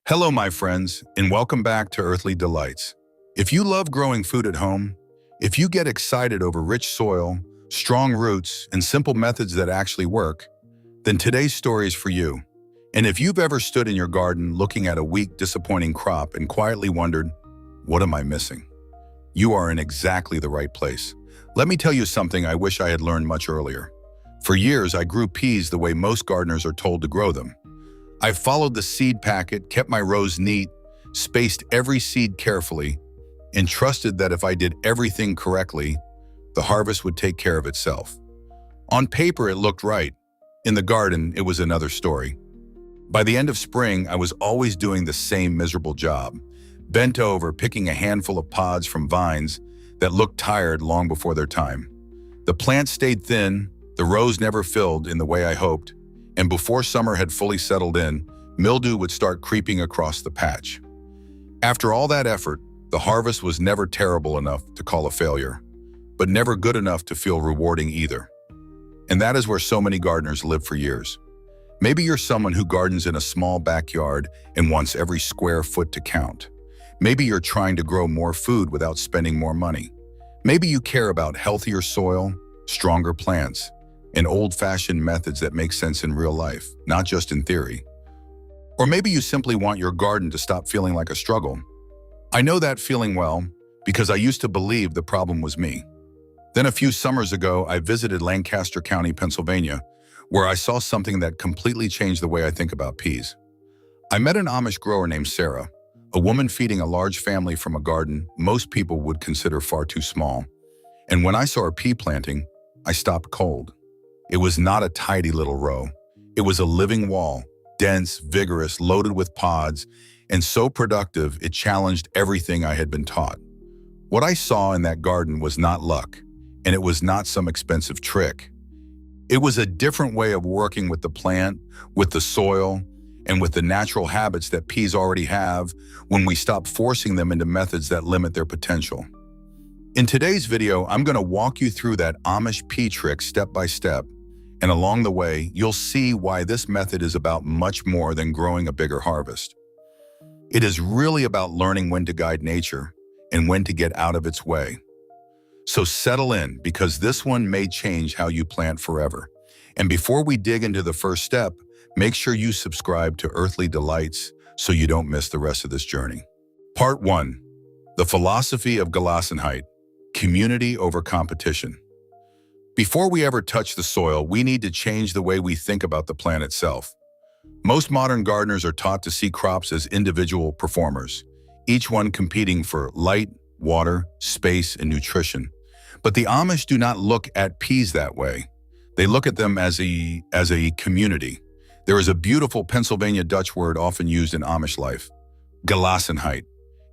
Hello, my friends, and welcome back to Earthly Delights. If you love growing food at home, if you get excited over rich soil, strong roots, and simple methods that actually work, then today's story is for you. And if you've ever stood in your garden looking at a weak, disappointing crop and quietly wondered, what am I missing? You are in exactly the right place. Let me tell you something I wish I had learned much earlier. For years, I grew peas the way most gardeners are told to grow them. I followed the seed packet, kept my rows neat, spaced every seed carefully, and trusted that if I did everything correctly, the harvest would take care of itself. On paper, it looked right. In the garden, it was another story. By the end of spring, I was always doing the same miserable job, bent over, picking a handful of pods from vines that looked tired long before their time. The plants stayed thin, the rows never filled in the way I hoped, and before summer had fully settled in, mildew would start creeping across the patch. After all that effort, the harvest was never terrible enough to call a failure, but never good enough to feel rewarding either. And that is where so many gardeners live for years. Maybe you're someone who gardens in a small backyard and wants every square foot to count. Maybe you're trying to grow more food without spending more money. Maybe you care about healthier soil, stronger plants, and old-fashioned methods that make sense in real life, not just in theory. Or maybe you simply want your garden to stop feeling like a struggle. I know that feeling well because I used to believe the problem was me. Then a few summers ago, I visited Lancaster County, Pennsylvania, where I saw something that completely changed the way I think about peas. I met an Amish grower named Sarah, a woman feeding a large family from a garden most people would consider far too small. And when I saw her pea planting, I stopped cold. It was not a tidy little row. It was a living wall, dense, vigorous, loaded with pods, and so productive it challenged everything I had been taught. What I saw in that garden was not luck, and it was not some expensive trick. It was a different way of working with the plant, with the soil, and with the natural habits that peas already have when we stop forcing them into methods that limit their potential. In today's video, I'm going to walk you through that Amish pea trick step by step, and along the way, you'll see why this method is about much more than growing a bigger harvest. It is really about learning when to guide nature and when to get out of its way. So settle in, because this one may change how you plant forever. And before we dig into the first step, make sure you subscribe to Earthly Delights so you don't miss the rest of this journey. Part 1. The Philosophy of Gelassenheit. Community over competition. Before we ever touch the soil, we need to change the way we think about the plant itself. Most modern gardeners are taught to see crops as individual performers, each one competing for light, water, space, and nutrition. But the Amish do not look at peas that way. They look at them as a community. There is a beautiful Pennsylvania Dutch word often used in Amish life, Gelassenheit.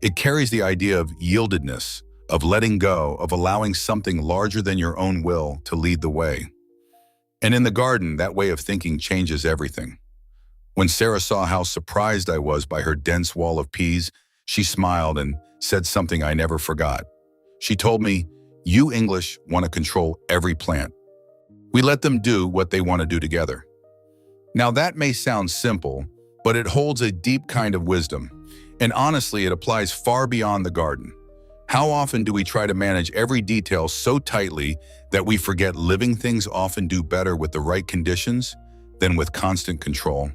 It carries the idea of yieldedness, of letting go, of allowing something larger than your own will to lead the way. And in the garden, that way of thinking changes everything. When Sarah saw how surprised I was by her dense wall of peas, she smiled and said something I never forgot. She told me, "You English want to control every plant. We let them do what they want to do together." Now that may sound simple, but it holds a deep kind of wisdom. And honestly, it applies far beyond the garden. How often do we try to manage every detail so tightly that we forget living things often do better with the right conditions than with constant control?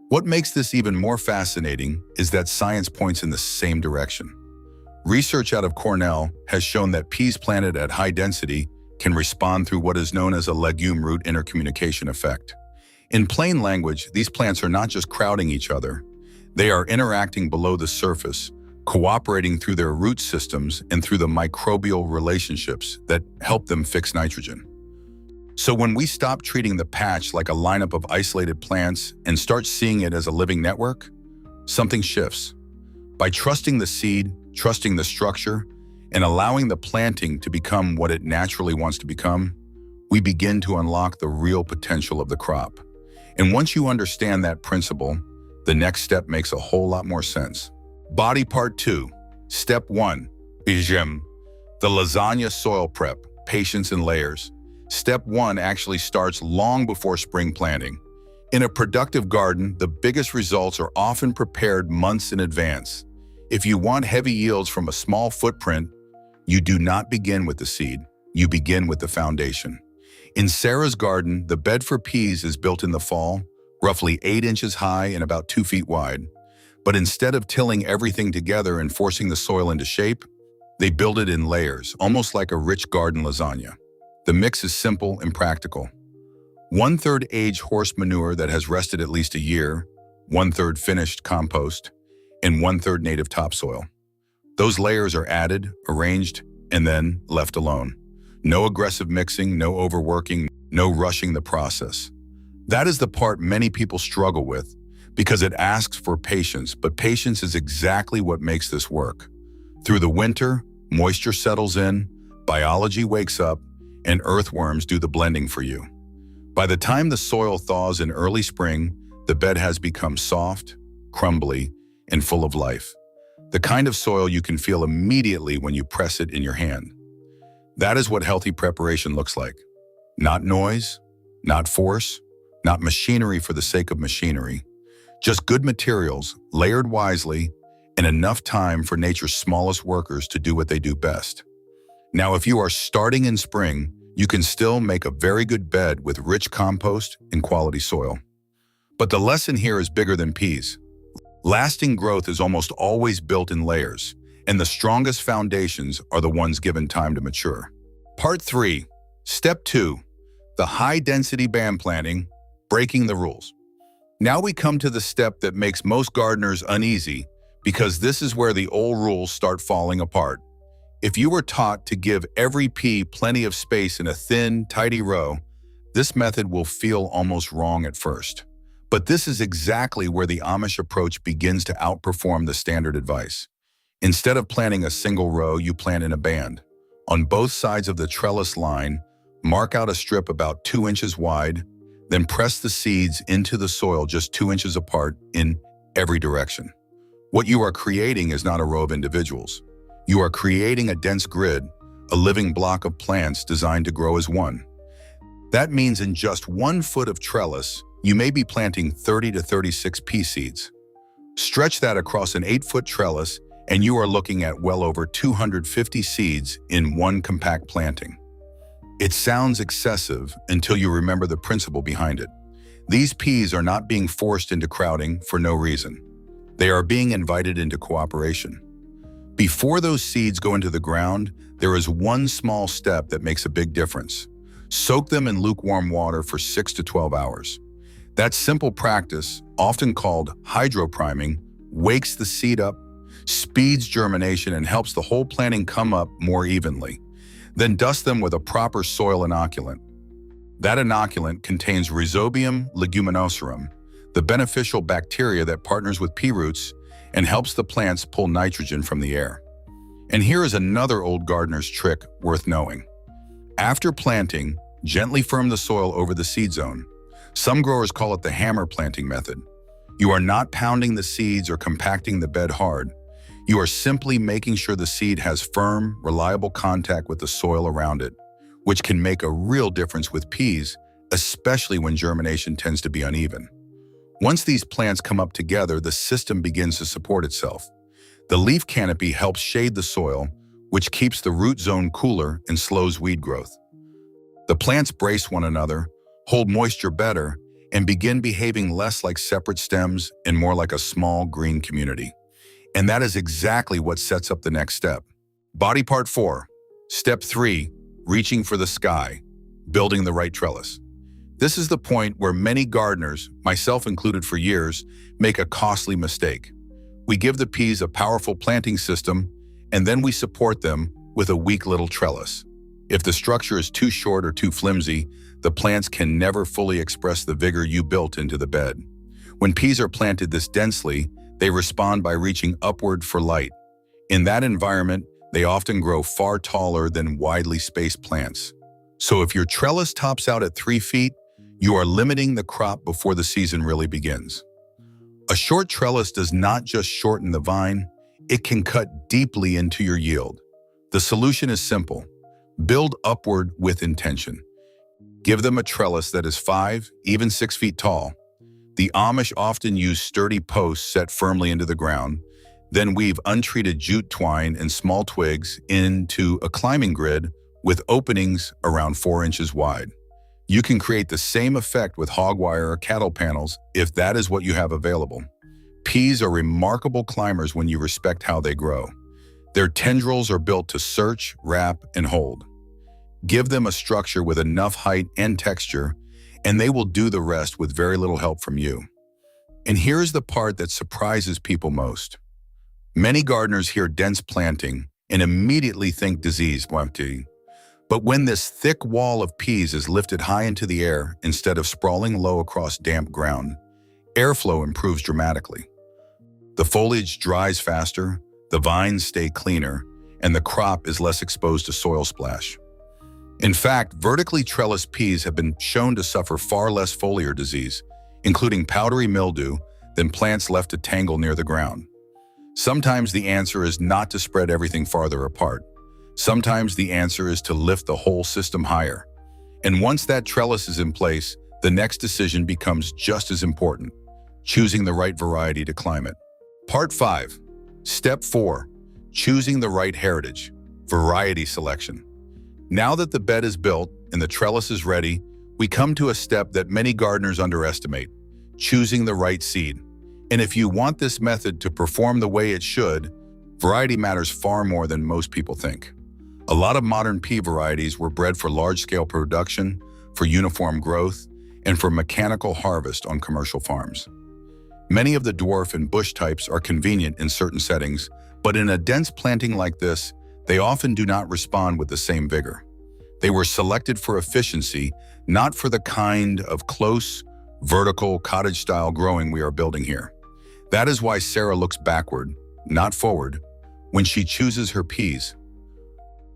What makes this even more fascinating is that science points in the same direction. Research out of Cornell has shown that peas planted at high density can respond through what is known as a legume root intercommunication effect. In plain language, these plants are not just crowding each other. They are interacting below the surface, cooperating through their root systems and through the microbial relationships that help them fix nitrogen. So when we stop treating the patch like a lineup of isolated plants and start seeing it as a living network, something shifts. By trusting the seed, trusting the structure, and allowing the planting to become what it naturally wants to become, we begin to unlock the real potential of the crop. And once you understand that principle, the next step makes a whole lot more sense. Body Part 2. Step 1. The lasagna soil prep, patience and layers. Step 1 actually starts long before spring planting. In a productive garden, the biggest results are often prepared months in advance. If you want heavy yields from a small footprint, you do not begin with the seed, you begin with the foundation. In Sarah's garden, the bed for peas is built in the fall, roughly 8 inches high and about 2 feet wide. But instead of tilling everything together and forcing the soil into shape, they build it in layers, almost like a rich garden lasagna. The mix is simple and practical. 1/3 aged horse manure that has rested at least a year, 1/3 finished compost, and 1/3 native topsoil. Those layers are added, arranged, and then left alone. No aggressive mixing, no overworking, no rushing the process. That is the part many people struggle with because it asks for patience, but patience is exactly what makes this work. Through the winter, moisture settles in, biology wakes up, and earthworms do the blending for you. By the time the soil thaws in early spring, the bed has become soft, crumbly, and full of life. The kind of soil you can feel immediately when you press it in your hand. That is what healthy preparation looks like. Not noise, not force, not machinery for the sake of machinery. Just good materials, layered wisely, and enough time for nature's smallest workers to do what they do best. Now, if you are starting in spring, you can still make a very good bed with rich compost and quality soil. But the lesson here is bigger than peas. Lasting growth is almost always built in layers, and the strongest foundations are the ones given time to mature. Part 3, Step 2, the high-density band planting, breaking the rules. Now we come to the step that makes most gardeners uneasy, because this is where the old rules start falling apart. If you were taught to give every pea plenty of space in a thin, tidy row, this method will feel almost wrong at first. But this is exactly where the Amish approach begins to outperform the standard advice. Instead of planting a single row, you plant in a band. On both sides of the trellis line, mark out a strip about 2 inches wide, then press the seeds into the soil just 2 inches apart in every direction. What you are creating is not a row of individuals. You are creating a dense grid, a living block of plants designed to grow as one. That means in just 1 foot of trellis, you may be planting 30 to 36 pea seeds. Stretch that across an 8-foot trellis, and you are looking at well over 250 seeds in one compact planting. It sounds excessive until you remember the principle behind it. These peas are not being forced into crowding for no reason. They are being invited into cooperation. Before those seeds go into the ground, there is one small step that makes a big difference. Soak them in lukewarm water for 6 to 12 hours. That simple practice, often called hydropriming, wakes the seed up, speeds germination, and helps the whole planting come up more evenly. Then dust them with a proper soil inoculant. That inoculant contains Rhizobium leguminosarum, the beneficial bacteria that partners with pea roots and helps the plants pull nitrogen from the air. And here is another old gardener's trick worth knowing. After planting, gently firm the soil over the seed zone. Some growers call it the hammer planting method. You are not pounding the seeds or compacting the bed hard. You are simply making sure the seed has firm, reliable contact with the soil around it, which can make a real difference with peas, especially when germination tends to be uneven. Once these plants come up together, the system begins to support itself. The leaf canopy helps shade the soil, which keeps the root zone cooler and slows weed growth. The plants brace one another, hold moisture better, and begin behaving less like separate stems and more like a small green community. And that is exactly what sets up the next step. Body part 4, Step 3, reaching for the sky, building the right trellis. This is the point where many gardeners, myself included for years, make a costly mistake. We give the peas a powerful planting system, and then we support them with a weak little trellis. If the structure is too short or too flimsy, the plants can never fully express the vigor you built into the bed. When peas are planted this densely, they respond by reaching upward for light. In that environment, they often grow far taller than widely spaced plants. So if your trellis tops out at 3 feet, you are limiting the crop before the season really begins. A short trellis does not just shorten the vine, it can cut deeply into your yield. The solution is simple. Build upward with intention. Give them a trellis that is 5, even 6 feet tall. The Amish often use sturdy posts set firmly into the ground, then weave untreated jute twine and small twigs into a climbing grid with openings around 4 inches wide. You can create the same effect with hog wire or cattle panels if that is what you have available. Peas are remarkable climbers when you respect how they grow. Their tendrils are built to search, wrap, and hold. Give them a structure with enough height and texture, and they will do the rest with very little help from you. And here's the part that surprises people most. Many gardeners hear dense planting and immediately think disease. But when this thick wall of peas is lifted high into the air instead of sprawling low across damp ground, airflow improves dramatically. The foliage dries faster, the vines stay cleaner, and the crop is less exposed to soil splash. In fact, vertically trellised peas have been shown to suffer far less foliar disease, including powdery mildew, than plants left to tangle near the ground. Sometimes the answer is not to spread everything farther apart. Sometimes the answer is to lift the whole system higher. And once that trellis is in place, the next decision becomes just as important: choosing the right variety to climb it. Part 5. Step 4. Choosing the right heritage. Variety selection. Now that the bed is built and the trellis is ready, we come to a step that many gardeners underestimate: choosing the right seed. And if you want this method to perform the way it should, variety matters far more than most people think. A lot of modern pea varieties were bred for large-scale production, for uniform growth, and for mechanical harvest on commercial farms. Many of the dwarf and bush types are convenient in certain settings, but in a dense planting like this, they often do not respond with the same vigor. They were selected for efficiency, not for the kind of close, vertical, cottage-style growing we are building here. That is why Sarah looks backward, not forward, when she chooses her peas.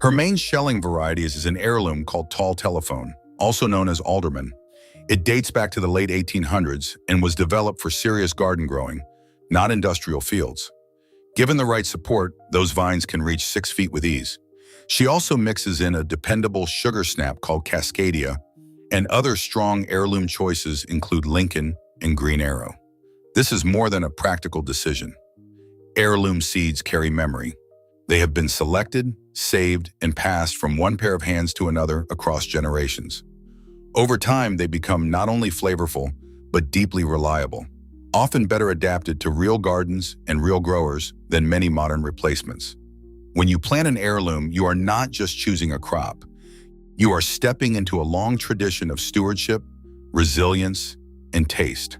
Her main shelling variety is an heirloom called tall telephone, also known as alderman. It dates back to the late 1800s and was developed for serious garden growing, not industrial fields. Given the right support, those vines can reach 6 feet with ease. She also mixes in a dependable sugar snap called Cascadia, and other strong heirloom choices include Lincoln and Green Arrow. This is more than a practical decision. Heirloom seeds carry memory. They have been selected, saved, and passed from one pair of hands to another across generations. Over time, they become not only flavorful, but deeply reliable, often better adapted to real gardens and real growers than many modern replacements. When you plant an heirloom, you are not just choosing a crop. You are stepping into a long tradition of stewardship, resilience, and taste.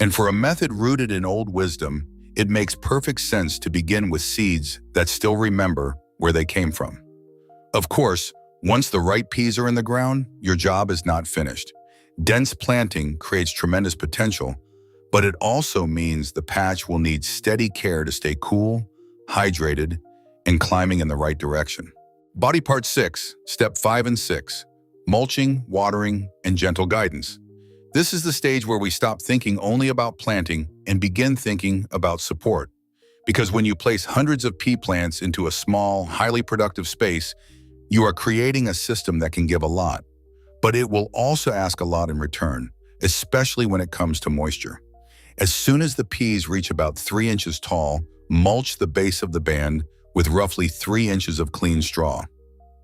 And for a method rooted in old wisdom, it makes perfect sense to begin with seeds that still remember where they came from. Of course, once the right peas are in the ground, your job is not finished. Dense planting creates tremendous potential, but it also means the patch will need steady care to stay cool, hydrated, and climbing in the right direction. Body part 6, step 5 and 6, mulching, watering, and gentle guidance. This is the stage where we stop thinking only about planting and begin thinking about support. Because when you place hundreds of pea plants into a small, highly productive space, you are creating a system that can give a lot. But it will also ask a lot in return, especially when it comes to moisture. As soon as the peas reach about 3 inches tall, mulch the base of the band with roughly 3 inches of clean straw.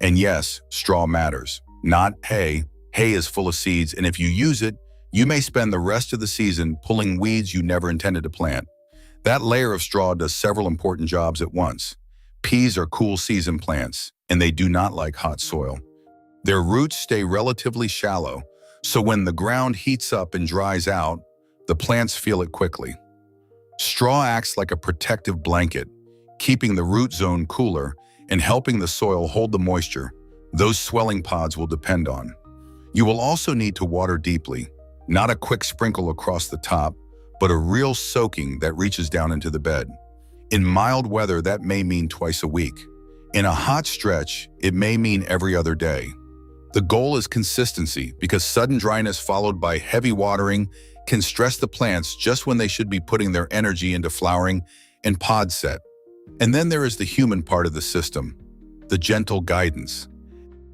And yes, straw matters, not hay. Hay is full of seeds, and if you use it, you may spend the rest of the season pulling weeds you never intended to plant. That layer of straw does several important jobs at once. Peas are cool season plants, and they do not like hot soil. Their roots stay relatively shallow, so when the ground heats up and dries out, the plants feel it quickly. Straw acts like a protective blanket, keeping the root zone cooler and helping the soil hold the moisture those swelling pods will depend on. You will also need to water deeply, not a quick sprinkle across the top, but a real soaking that reaches down into the bed. In mild weather, that may mean twice a week. In a hot stretch, it may mean every other day. The goal is consistency, because sudden dryness followed by heavy watering can stress the plants just when they should be putting their energy into flowering and pod set. And then there is the human part of the system, the gentle guidance.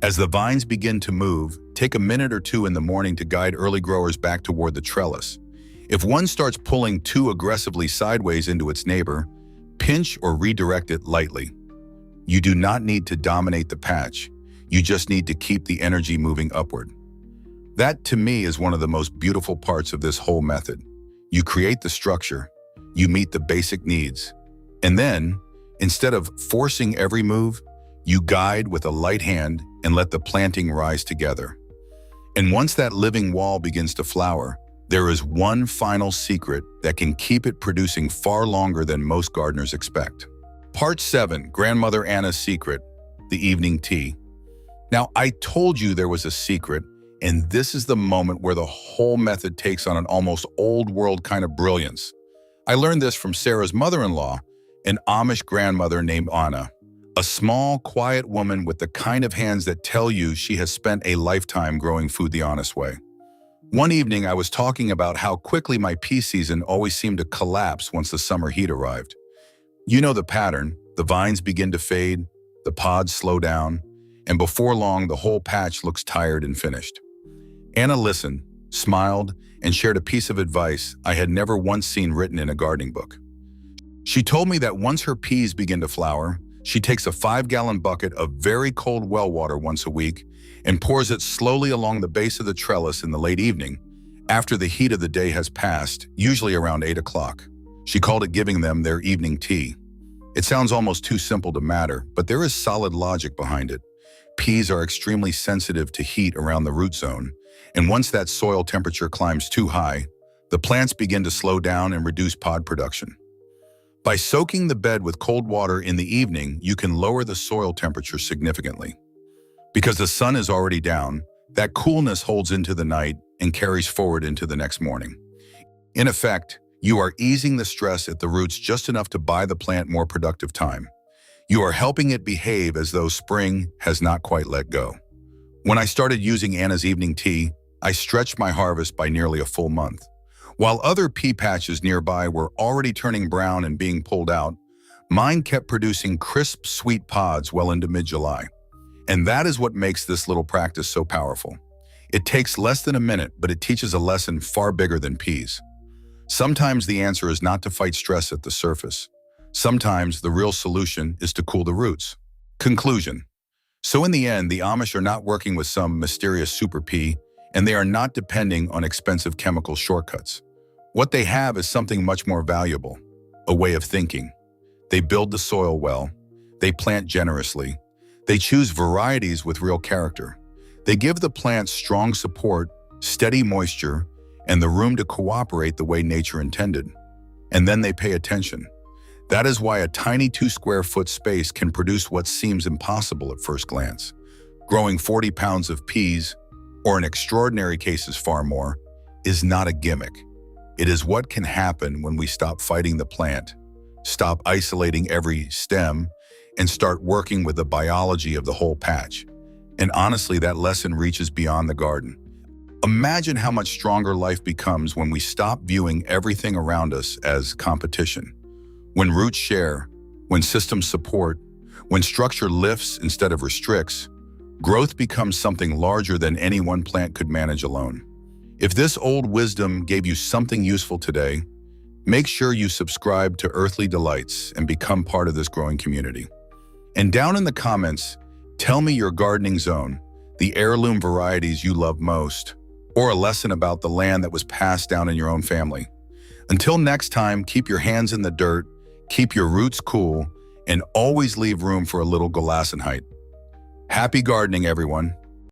As the vines begin to move, take a minute or two in the morning to guide early growers back toward the trellis. If one starts pulling too aggressively sideways into its neighbor, pinch or redirect it lightly. You do not need to dominate the patch. You just need to keep the energy moving upward. That, to me, is one of the most beautiful parts of this whole method. You create the structure, you meet the basic needs, and then, instead of forcing every move, you guide with a light hand and let the planting rise together. And once that living wall begins to flower, there is one final secret that can keep it producing far longer than most gardeners expect. Part 7, Grandmother Anna's Secret, the Evening Tea. Now, I told you there was a secret, and this is the moment where the whole method takes on an almost old-world kind of brilliance. I learned this from Sarah's mother-in-law, an Amish grandmother named Anna, a small, quiet woman with the kind of hands that tell you she has spent a lifetime growing food the honest way. One evening, I was talking about how quickly my pea season always seemed to collapse once the summer heat arrived. You know the pattern. The vines begin to fade, the pods slow down, and before long, the whole patch looks tired and finished. Anna listened, smiled, and shared a piece of advice I had never once seen written in a gardening book. She told me that once her peas begin to flower, she takes a 5-gallon bucket of very cold well water once a week and pours it slowly along the base of the trellis in the late evening, after the heat of the day has passed, usually around 8 o'clock. She called it giving them their evening tea. It sounds almost too simple to matter, but there is solid logic behind it. Peas are extremely sensitive to heat around the root zone, and once that soil temperature climbs too high, the plants begin to slow down and reduce pod production. By soaking the bed with cold water in the evening, you can lower the soil temperature significantly. Because the sun is already down, that coolness holds into the night and carries forward into the next morning. In effect, you are easing the stress at the roots just enough to buy the plant more productive time. You are helping it behave as though spring has not quite let go. When I started using Anna's evening tea, I stretched my harvest by nearly a full month. While other pea patches nearby were already turning brown and being pulled out, mine kept producing crisp, sweet pods well into mid-July. And that is what makes this little practice so powerful. It takes less than a minute, but it teaches a lesson far bigger than peas. Sometimes the answer is not to fight stress at the surface. Sometimes the real solution is to cool the roots. Conclusion. So in the end, the Amish are not working with some mysterious super pea, and they are not depending on expensive chemical shortcuts. What they have is something much more valuable, a way of thinking. They build the soil well, they plant generously, they choose varieties with real character. They give the plants strong support, steady moisture, and the room to cooperate the way nature intended. And then they pay attention. That is why a tiny 2-square-foot space can produce what seems impossible at first glance. Growing 40 pounds of peas, or in extraordinary cases far more, is not a gimmick. It is what can happen when we stop fighting the plant, stop isolating every stem, and start working with the biology of the whole patch. And honestly, that lesson reaches beyond the garden. Imagine how much stronger life becomes when we stop viewing everything around us as competition. When roots share, when systems support, when structure lifts instead of restricts, growth becomes something larger than any one plant could manage alone. If this old wisdom gave you something useful today, make sure you subscribe to Earthly Delights and become part of this growing community. And down in the comments, tell me your gardening zone, the heirloom varieties you love most, or a lesson about the land that was passed down in your own family. Until next time, keep your hands in the dirt, keep your roots cool, and always leave room for a little Gelassenheit. Happy gardening, everyone.